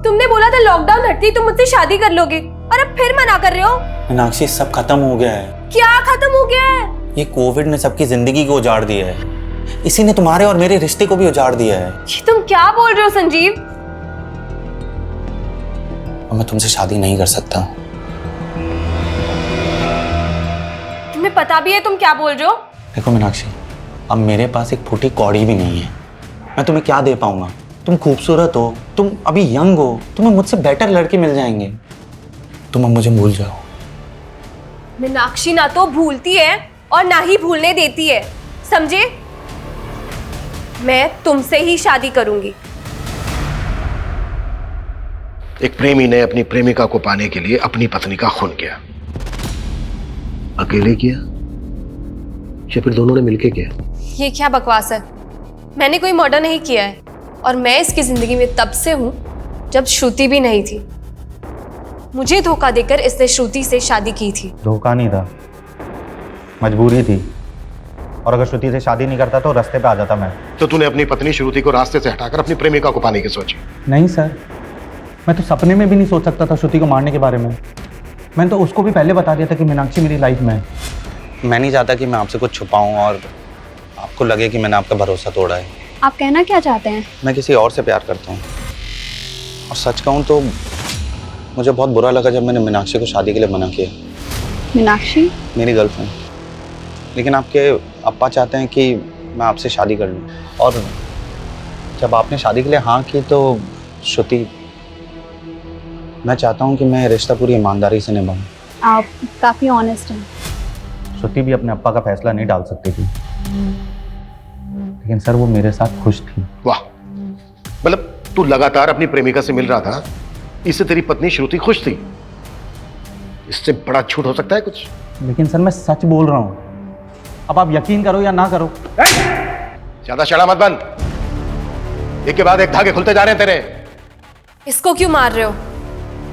तुमने बोला था लॉकडाउन हटती तुम मुझसे शादी कर लोगे, और अब फिर मना कर रहे हो। मीनाक्षी, सब खत्म हो गया है। क्या खत्म हो गया है? ये कोविड ने सबकी जिंदगी को उजाड़ दिया है। इसी ने तुम्हारे और मेरे रिश्ते को भी उजाड़ दिया है। ये तुम क्या बोल रहे हो संजीव? और मैं तुमसे शादी नहीं कर सकता। तुम्हें पता भी है तुम क्या बोल रहे हो? देखो मीनाक्षी, अब मेरे पास एक फूटी कौड़ी भी नहीं है। मैं तुम्हें क्या दे पाऊंगा? तुम खूबसूरत हो, तुम अभी यंग हो, तुम्हें मुझसे बेटर लड़के मिल जाएंगे। तुम अब मुझे भूल जाओ। मीनाक्षी ना तो भूलती है और ना ही भूलने देती है, समझे? मैं तुमसे ही शादी करूंगी। एक प्रेमी ने अपनी प्रेमिका को पाने के लिए अपनी पत्नी का खून किया। अकेले किया या फिर दोनों ने मिलके किया? ये क्या बकवास है? मैंने कोई मर्डर नहीं किया है, और मैं इसकी जिंदगी में तब से हूं जब श्रुति भी नहीं थी। मुझे धोखा देकर इसने श्रुति से शादी की थी। धोखा नहीं था, मजबूरी थी। और अगर श्रुति से शादी नहीं करता तो रास्ते पे आ जाता मैं। तो तूने अपनी पत्नी श्रुति को रास्ते से हटाकर अपनी प्रेमिका को पाने की सोची? नहीं सर, मैं तो सपने में भी नहीं सोच सकता था श्रुति को मारने के बारे में। मैंने तो उसको भी पहले बता दिया था कि मीनाक्षी मेरी लाइफ में है। मैं नहीं चाहता कि मैं आपसे कुछ छुपाऊं और आपको लगे कि मैंने आपका भरोसा तोड़ा है। आप कहना क्या चाहते हैं? मैं किसी और से प्यार करता हूँ, और सच कहूँ तो मुझे बहुत बुरा लगा जब मैंने मीनाक्षी को शादी के लिए मना किया। मीनाक्षी? मेरी गर्लफ्रेंड। लेकिन आपके अप्पा चाहते हैं कि मैं आपसे शादी कर लूँ। और जब आपने शादी के लिए हाँ की तो श्रुति, मैं चाहता हूँ कि मैं रिश्ता पूरी ईमानदारी से निभाऊँ। आप काफ़ी ऑनेस्ट हैं। श्रुति भी अपने अप्पा का फैसला नहीं डाल सकती थी, लेकिन सर वो मेरे साथ खुश थी। वाह, मतलब तू लगातार अपनी प्रेमिका से मिल रहा था, इससे तेरी पत्नी श्रुति खुश थी? इससे बड़ा झूठ हो सकता है कुछ? लेकिन सर मैं सच बोल रहा हूँ, अब आप यकीन करो या ना करो। ज्यादा शड़ा मत बन, एक के बाद एक धागे खुलते जा रहे हैं तेरे। इसको क्यों मार रहे हो?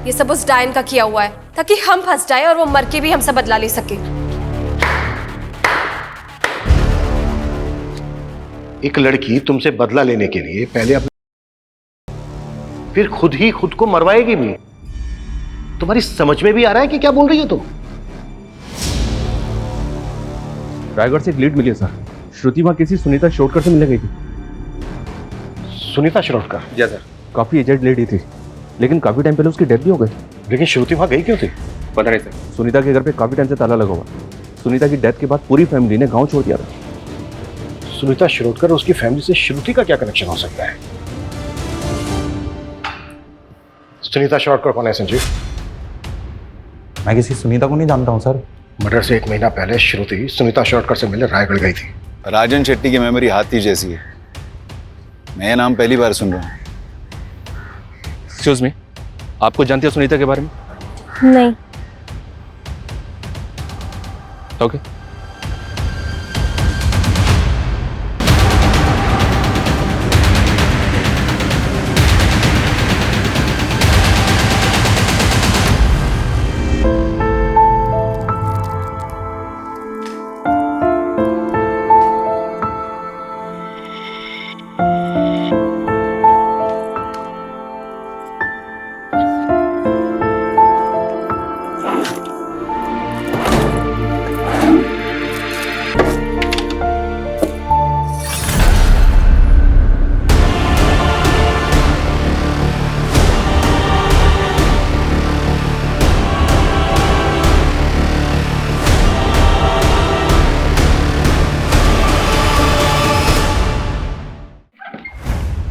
ये सब उस डायन का किया हुआ है ताकि हम फंस जाए और वो मर के भी हमसे बदला ले सके। एक लड़की तुमसे बदला लेने के लिए पहले फिर खुद ही खुद को मरवाएगी भी। तुम्हारी समझ में भी आ रहा है कि क्या बोल रही हो तुम? रायगढ़ से एक लीड मिली है सर। श्रुति वहां किसी सुनीता शिरोडकर से मिलने गई थी। सुनीता शिरोडकर? जी सर। काफी एजेड लेडी थी, लेकिन काफी टाइम पहले उसकी डेथ भी हो गई। लेकिन श्रुति वहां गई क्यों थी? पता नहीं सर। सुनीता के घर पे काफी टाइम से ताला लगा हुआ। सुनीता की डेथ के बाद पूरी फैमिली ने गांव छोड़ दिया था। सुनीता शिरोडकर और उसकी फैमिली से श्रुति का क्या कनेक्शन हो सकता है? सुनीता शिरोडकर कौन है संजीव? मैं किसी सुनीता को नहीं जानता हूँ सर। मर्डर से 1 महीना पहले श्रुति सुनीता शिरोडकर से मिलने रायगढ़ गई थी। राजन शेट्टी की मेमोरी हाथी जैसी है। मैं ये नाम पहली बार सुन रहा हूँ। एक्सक्यूज मी, आपको जानती है सुनीता के बारे में? नहीं। ओके।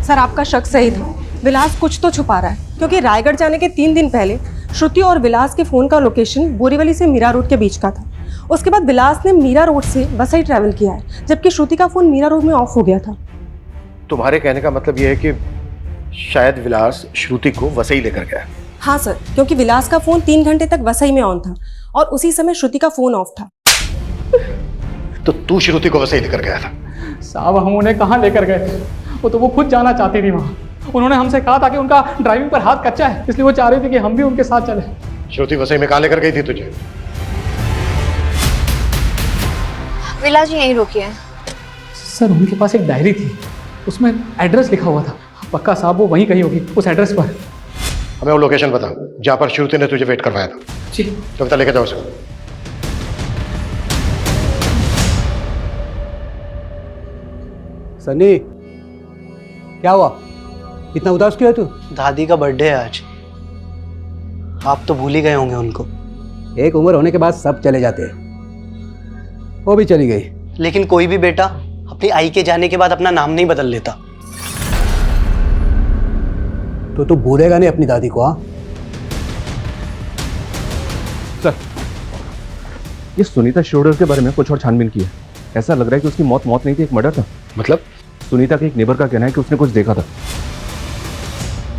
सर आपका शक सही था, विलास कुछ तो छुपा रहा है, क्योंकि रायगढ़ जाने के 3 दिन पहले श्रुति और विलास के फ़ोन का लोकेशन बोरीवली से मीरा रोड के बीच का था। उसके बाद विलास ने मीरा रोड से वसई ट्रैवल किया है, जबकि श्रुति का फ़ोन मीरा रोड में ऑफ हो गया था। तुम्हारे कहने का मतलब यह है कि शायद विलास श्रुति को वसई लेकर गया? हाँ सर, क्योंकि विलास का फ़ोन 3 घंटे तक वसई में ऑन था और उसी समय श्रुति का फ़ोन ऑफ था। तो तू श्रुति को वसई लेकर गया था? साहब हम उन्हें कहाँ लेकर गए थे, वो खुद जाना चाहती थी वहाँ। उन्होंने हमसे कहा था कि उनका ड्राइविंग पर हाथ कच्चा है, इसलिए वो चाह रही थी कि हम भी उनके साथ चले। श्रुति वसई में कहाँ लेकर गई थी तुझे? विलास जी यहीं रुकिए। सर उनके पास एक डायरी थी, उसमें एड्रेस लिखा हुआ था। पक्का साहब वो वहीं कहीं होगी, उस एड्रेस पर। हमें वो लोकेशन बता जहाँ पर श्रुति ने तुझे वेट करवाया था। जी। तो बता, लेकर जाओ उसे। सनी, क्या हुआ? इतना उदास क्यों है तू? दादी का बर्थडे है आज। आप तो भूल ही गए होंगे उनको। एक उम्र होने के बाद सब चले जाते हैं। वो भी चली गई। लेकिन कोई भी बेटा अपनी आई के जाने के बाद अपना नाम नहीं बदल लेता। तो तू भूलेगा नहीं अपनी दादी को? हाँ सर, ये सुनीता शिरोडकर के बारे में कुछ और छानबीन की है। ऐसा लग रहा है कि उसकी मौत नहीं थी, एक मर्डर था। मतलब? सुनीता के एक नेबर का कहना है कि उसने कुछ देखा था।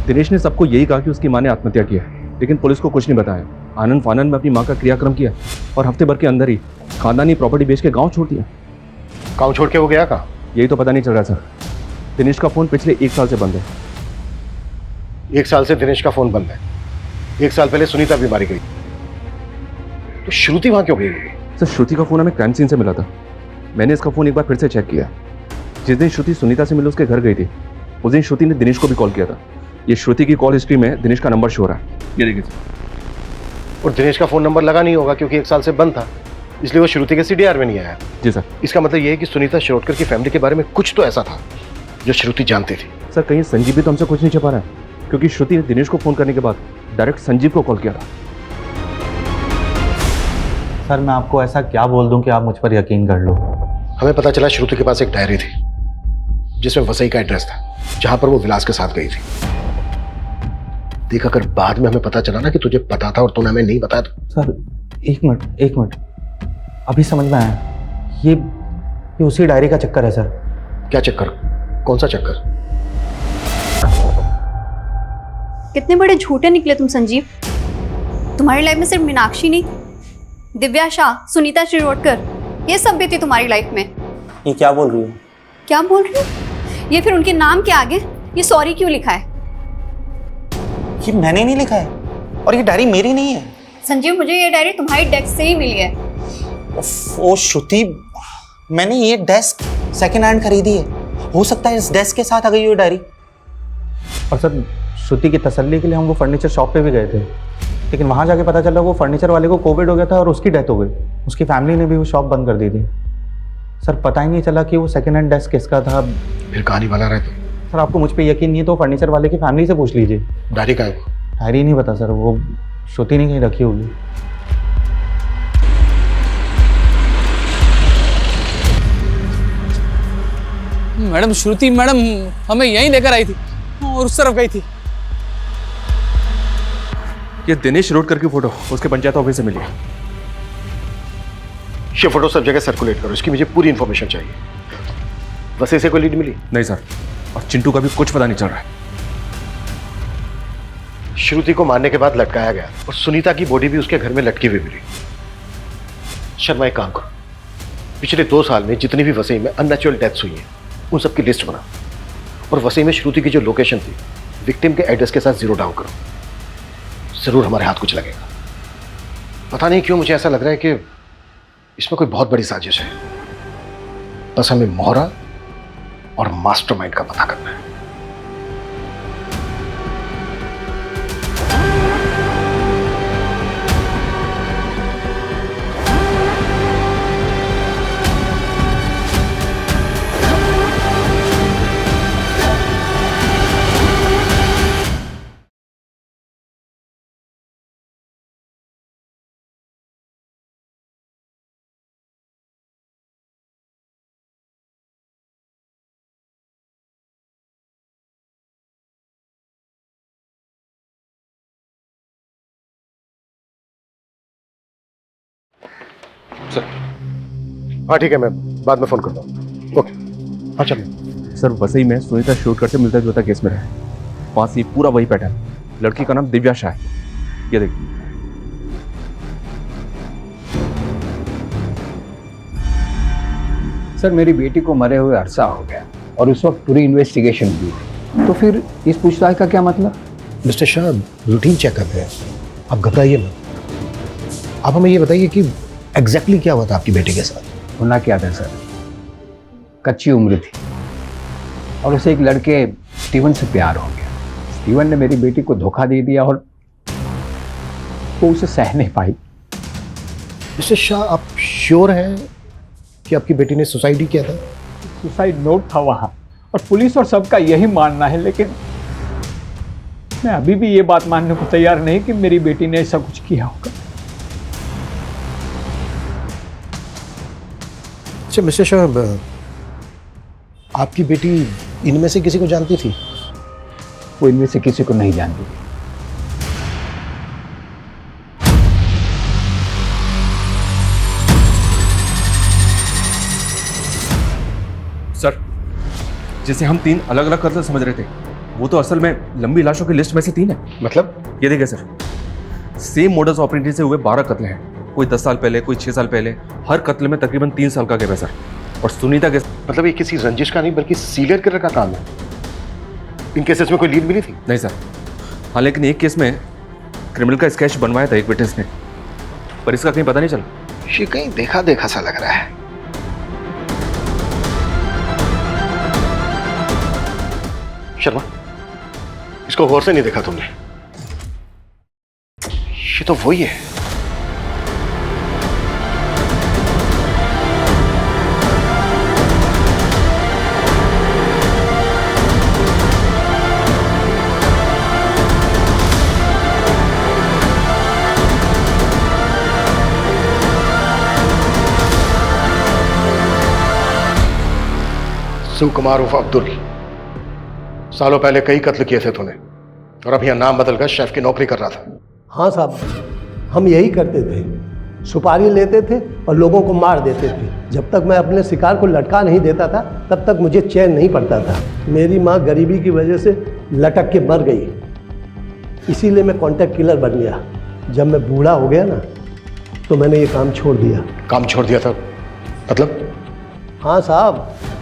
दिनेश ने सबको यही कहा कि उसकी मां ने आत्महत्या की है, लेकिन पुलिस को कुछ नहीं बताया। आनंद फानंद में अपनी मां का क्रियाक्रम किया और हफ्ते भर के अंदर ही खानदानी प्रॉपर्टी बेच के गांव छोड़ दिया। गांव छोड़ के वो गया कहाँ? यही तो पता नहीं चल रहा सर। दिनेश का फोन पिछले 1 साल से बंद है। 1 साल से दिनेश का फोन बंद है। 1 साल पहले सुनीता भी मारी गई, तो श्रुति वहां क्यों गई? सर श्रुति का फोन हमें क्राइम सीन से मिला था। मैंने इसका फोन एक बार फिर से चेक किया। जिस दिन श्रुति सुनीता से मिलने उसके घर गई थी, उस दिन श्रुति ने दिनेश को भी कॉल किया था। ये श्रुति की कॉल हिस्ट्री में दिनेश का नंबर शो हो रहा है। ये देखिए सर। और दिनेश का फोन नंबर लगा नहीं होगा क्योंकि 1 साल से बंद था, इसलिए वो श्रुति के सीडीआर में नहीं आया। जी सर। इसका मतलब ये है कि सुनीता शिरोडकर की फैमिली के बारे में कुछ तो ऐसा था जो श्रुति जानती थी। सर कहीं संजीव भी तो हमसे कुछ नहीं छिपा रहा है, क्योंकि श्रुति ने दिनेश को फोन करने के बाद डायरेक्ट संजीव को कॉल किया था। सर मैं आपको ऐसा क्या बोल दूं कि आप मुझ पर यकीन कर लो? हमें पता चला श्रुति के पास एक डायरी थी जिसमें वसई का एड्रेस था, जहां पर वो विलास के साथ गई थी। देख, अगर बाद में हमें पता चला ना कि तुझे पता था और तूने हमें नहीं बताया तो। सर एक मिनट, अभी समझ में आया। ये उसी डायरी का चक्कर है सर। क्या चक्कर? कौन सा चक्कर? कितने बड़े झूठे निकले तुम संजीव। तुम्हारी लाइफ में सिर्फ मीनाक्षी नहीं, दिव्या शाह, सुनीता शिरोडकर, ये सब भी थी तुम्हारी लाइफ में। ये क्या बोल रही हो? क्या बोल रही हो? ये फिर उनके नाम के आगे ये सॉरी क्यों लिखा है? ये मैंने नहीं लिखा है और ये डायरी मेरी नहीं है। संजीव, मुझे ये डायरी तुम्हारी डेस्क से ही मिली है। ओ श्रुति, मैंने ये डेस्क सेकंड हैंड खरीदी है। हो सकता है इस डेस्क के साथ आ गई ये डायरी। और सर, श्रुति की तसल्ली के लिए हम वो फर्नीचर शॉप पे भी गए थे, लेकिन वहां जाके पता चला वो फर्नीचर वाले को कोविड हो गया था और उसकी डेथ हो गई। उसकी फैमिली ने भी वो शॉप बंद कर दी थी। सर पता ही नहीं चला कि वो सेकंड हैंड डेस्क किसका था। फिर कहानी बना रहे थे। सर आपको मुझ पे यकीन नहीं है तो फर्नीचर वाले की फैमिली से पूछ लीजिए। डायरी का है? डायरी नहीं पता सर, वो श्रुति ने कहीं रखी होगी। मैडम श्रुति मैडम हमें यहीं लेकर आई थी और उस तरफ गई थी। ये दिनेश रोडकर की फोटो उसके पंचायत ऑफिस से मिली है। ये फोटो सब जगह सर्कुलेट करो, इसकी मुझे पूरी इंफॉर्मेशन चाहिए। वैसे से कोई लीड मिली? नहीं सर, और चिंटू का भी कुछ पता नहीं चल रहा है। श्रुति को मारने के बाद लटकाया गया और सुनीता की बॉडी भी उसके घर में लटकी हुई मिली। शर्मा एक काम करो, पिछले 2 साल में जितनी भी वसई में अननेचुरल डेथ्स हुई हैं उन सब की लिस्ट बना और वसई में श्रुति की जो लोकेशन थी विक्टिम के एड्रेस के साथ जीरो डाउन करो। जरूर हमारे हाथ कुछ लगेगा। पता नहीं क्यों मुझे ऐसा लग रहा है कि इसमें कोई बहुत बड़ी साजिश है। बस हमें मोहरा और मास्टरमाइंड का पता करना है। सर हाँ ठीक है, मैं बाद में फोन करता हूँ। ओके हाँ चलो। सर वसई में सुनीता शिरोडकर से मिलता जुलता केस में है। वहां से पूरा वही पैटर्न। लड़की का नाम दिव्या शाह है। ये देखिए। सर मेरी बेटी को मरे हुए अरसा हो गया और उस वक्त पूरी इन्वेस्टिगेशन हुई थी, तो फिर इस पूछताछ का क्या मतलब? मिस्टर शाह, रूटीन चेकअप है, आप घबराइए मत। आप हमें ये बताइए कि एग्जैक्टली क्या हुआ था आपकी बेटी के साथ? होना क्या था सर, कच्ची उम्र थी और उसे एक लड़के स्टीवन से प्यार हो गया। स्टीवन ने मेरी बेटी को धोखा दे दिया और वो उसे सह नहीं पाई। मिस्टर शाह, आप श्योर हैं कि आपकी बेटी ने सुसाइड ही किया था? सुसाइड नोट था वहां और पुलिस और सबका यही मानना है, लेकिन मैं अभी भी ये बात मानने को तैयार नहीं कि मेरी बेटी ने ऐसा कुछ किया होगा। अच्छा मिस्टर शाह, आपकी बेटी इनमें से किसी को जानती थी? वो इनमें से किसी को नहीं जानती। सर जिसे हम 3 अलग अलग कत्ल समझ रहे थे वो तो असल में लंबी लाशों की लिस्ट में से 3 है। मतलब? ये देखिए सर, सेम मोडस ऑपरेंडी से हुए 12 कत्ल हैं। कोई 10 साल पहले, कोई 6 साल पहले। हर कत्ल में तकरीबन 3 साल का गैप है सर। और सुनीता के मतलब ये किसी रंजिश का नहीं बल्कि सीरियल किलर का काम है। इन केसेस में कोई लीड मिली थी? नहीं सर। हाँ, लेकिन एक केस में क्रिमिनल का स्केच बनवाया था एक विटनेस ने, पर इसका कहीं पता नहीं चला। ये कहीं देखा देखा सा लग रहा है। शर्मा, इसको गौर से नहीं देखा तुमने? ये तो वही है। सुकुमार उर्फ अब्दुल, सालों पहले कई कत्ल किए थे तूने और अब यहाँ नाम बदलकर शेफ की नौकरी कर रहा था। हाँ साहब, हम यही करते थे, सुपारी लेते थे और लोगों को मार देते थे। जब तक मैं अपने शिकार को लटका नहीं देता था तब तक मुझे चैन नहीं पड़ता था। मेरी माँ गरीबी की वजह से लटक के मर गई, इसीलिए मैं कॉन्ट्रैक्ट किलर बन गया। जब मैं बूढ़ा हो गया ना तो मैंने ये काम छोड़ दिया। काम छोड़ दिया था मतलब? हाँ साहब,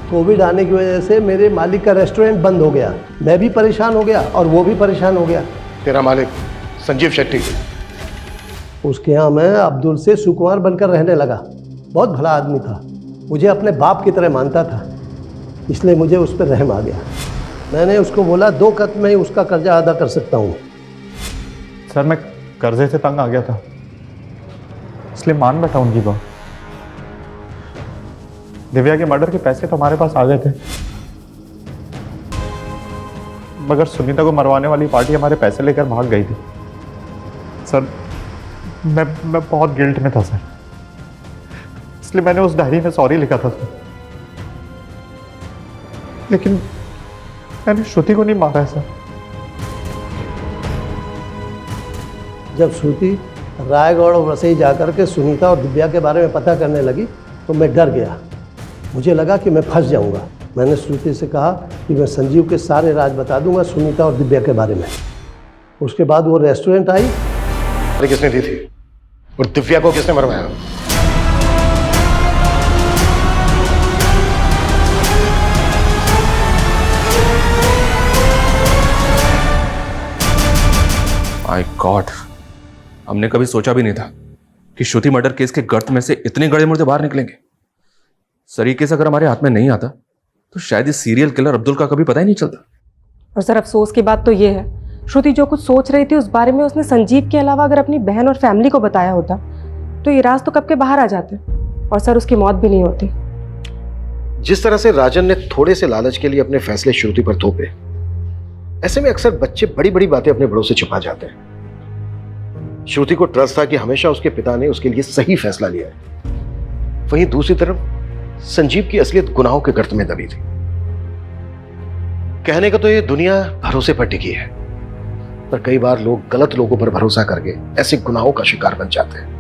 कोविड आने की वजह से मेरे मालिक का रेस्टोरेंट बंद हो गया। मैं भी परेशान हो गया और वो भी परेशान हो गया। तेरा मालिक संजीव शेट्टी, उसके यहाँ मैं अब्दुल से सुकुमार बनकर रहने लगा। बहुत भला आदमी था, मुझे अपने बाप की तरह मानता था, इसलिए मुझे उस पर रहम आ गया। मैंने उसको बोला 2 कत में ही उसका कर्जा अदा कर सकता हूँ। सर मैं कर्जे से तंग आ गया था, इसलिए मान बैठा उनकी बात। दिव्या के मर्डर के पैसे तो हमारे पास आ गए थे, मगर सुनीता को मरवाने वाली पार्टी हमारे पैसे लेकर भाग गई थी। सर मैं बहुत गिल्ट में था सर, इसलिए मैंने उस डायरी में सॉरी लिखा था सर। लेकिन मैंने श्रुति को नहीं मारा है सर। जब श्रुति रायगढ़ और वसई जाकर के सुनीता और दिव्या के बारे में पता करने लगी तो मैं डर गया। मुझे लगा कि मैं फंस जाऊंगा। मैंने श्रुति से कहा कि मैं संजीव के सारे राज बता दूंगा सुनीता और दिव्या के बारे में। उसके बाद वो रेस्टोरेंट आई। अरे किसने दी थी और दिव्या को किसने मरवाया? माय गॉड, हमने कभी सोचा भी नहीं था कि श्रुति मर्डर केस के गर्त में से इतने गड़े मुर्दे बाहर निकलेंगे। सर ये केस अगर हमारे हाथ में नहीं आता तो शायद इस सीरियल किलर अब्दुल का कभी पता ही नहीं चलता। और सर अफसोस की बात तो ये है, श्रुति जो कुछ सोच रही थी उस बारे में उसने संजीव के अलावा अगर अपनी बहन और फैमिली को बताया होता तो ये राज तो कब के बाहर आ जाते और सर उसकी मौत भी नहीं होती। जिस तरह से राजन ने थोड़े से लालच के लिए अपने फैसले श्रुति पर थोपे, ऐसे में अक्सर बच्चे बड़ी बड़ी बातें अपने बड़ों से छुपा जाते हैं। श्रुति को ट्रस्ट था कि हमेशा उसके पिता ने उसके लिए सही फैसला लिया है। वहीं दूसरी तरफ संजीव की असलियत गुनाहों के गर्त में दबी थी। कहने का तो ये दुनिया भरोसे पर टिकी है, पर कई बार लोग गलत लोगों पर भरोसा करके ऐसे गुनाहों का शिकार बन जाते हैं।